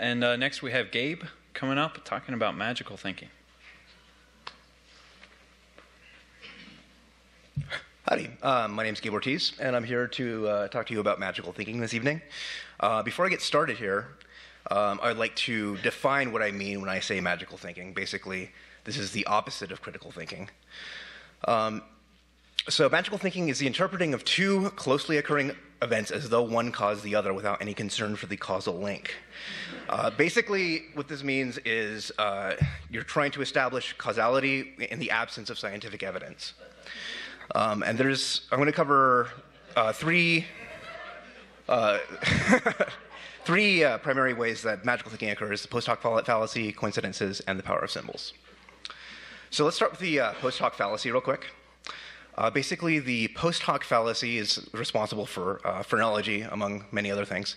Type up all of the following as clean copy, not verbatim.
And next we have Gabe coming up talking about magical thinking. Howdy, my name is Gabe Ortiz, and I'm here to talk to you about magical thinking this evening. Before I get started here, I'd like to define what I mean when I say magical thinking. Basically, this is the opposite of critical thinking. So magical thinking is the interpreting of two closely occurring events as though one caused the other without any concern for the causal link. Basically, what this means is you're trying to establish causality in the absence of scientific evidence. And I'm going to cover three primary ways that magical thinking occurs: the post hoc fallacy, coincidences, and the power of symbols. So let's start with the post hoc fallacy real quick. Basically, the post hoc fallacy is responsible for phrenology, among many other things.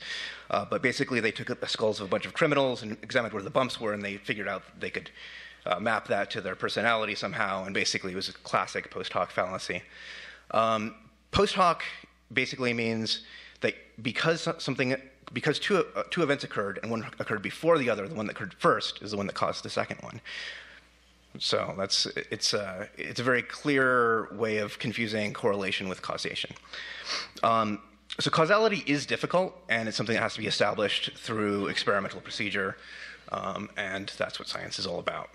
But basically, they took the skulls of a bunch of criminals and examined where the bumps were, and they figured out they could map that to their personality somehow, and basically it was a classic post hoc fallacy. Post hoc basically means that because two events occurred and one occurred before the other, the one that occurred first is the one that caused the second one. So it's a very clear way of confusing correlation with causation. So causality is difficult, and it's something that has to be established through experimental procedure, and that's what science is all about.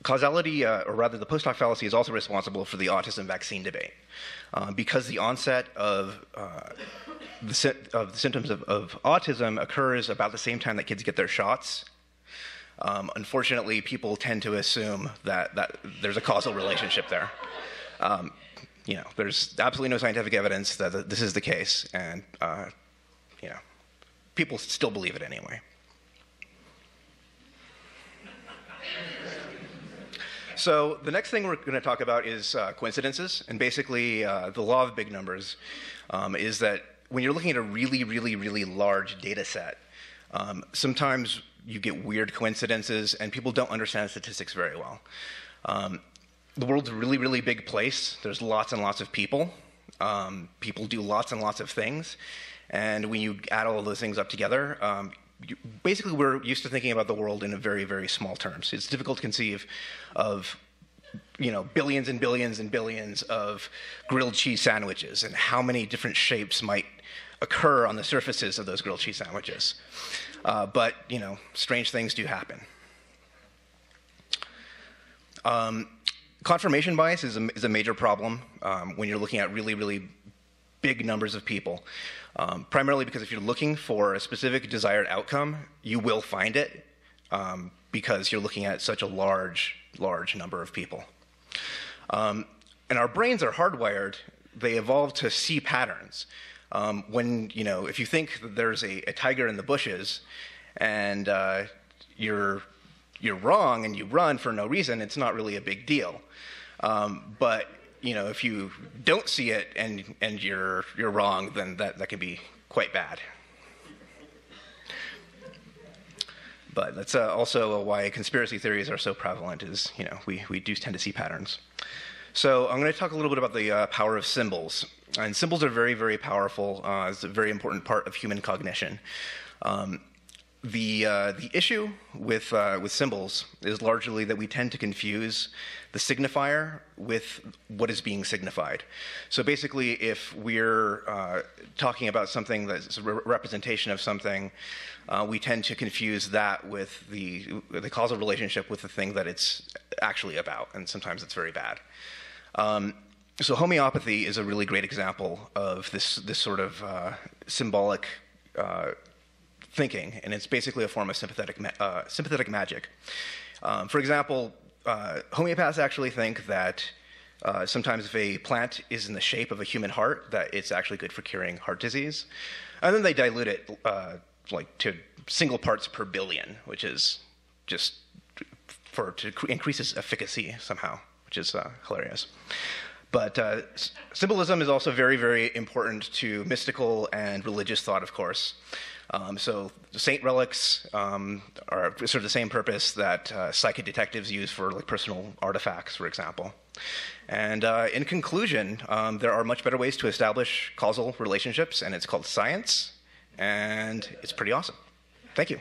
Causality, or rather the post hoc fallacy, is also responsible for the autism vaccine debate. Because the onset of the symptoms of autism occurs about the same time that kids get their shots, unfortunately, people tend to assume that there's a causal relationship there. There's absolutely no scientific evidence that this is the case, and people still believe it anyway. So the next thing we're going to talk about is coincidences, and basically the law of big numbers is that when you're looking at a really, really, really large data set, sometimes you get weird coincidences, and people don't understand statistics very well. The world's a really, really big place. There's lots and lots of people. People do lots and lots of things, and when you add all of those things up together, basically we're used to thinking about the world in a very, very small terms. It's difficult to conceive of billions and billions and billions of grilled cheese sandwiches and how many different shapes might occur on the surfaces of those grilled cheese sandwiches. But strange things do happen. Confirmation bias is a major problem when you're looking at really, really big numbers of people. Primarily because if you're looking for a specific desired outcome, you will find it because you're looking at such a large number of people. And our brains are hardwired. They evolved to see patterns. If you think that there's a tiger in the bushes and you're wrong and you run for no reason, it's not really a big deal. But if you don't see it and you're wrong, then that can be quite bad. But that's also why conspiracy theories are so prevalent. Is we do tend to see patterns. So I'm going to talk a little bit about the power of symbols. And symbols are very, very powerful. It's a very important part of human cognition. The issue with symbols is largely that we tend to confuse the signifier with what is being signified. So basically, if we're talking about something that's a representation of something, we tend to confuse that with the causal relationship with the thing that it's actually about, and sometimes it's very bad. So homeopathy is a really great example of this sort of symbolic thinking, and it's basically a form of sympathetic magic. For example, homeopaths actually think that sometimes if a plant is in the shape of a human heart, that it's actually good for curing heart disease. And then they dilute it to single parts per billion, which is just to increase its efficacy somehow, which is hilarious. But symbolism is also very, very important to mystical and religious thought, of course. So saint relics are serve the same purpose that psychic detectives use for personal artifacts, for example. And in conclusion, there are much better ways to establish causal relationships, and it's called science, and it's pretty awesome. Thank you.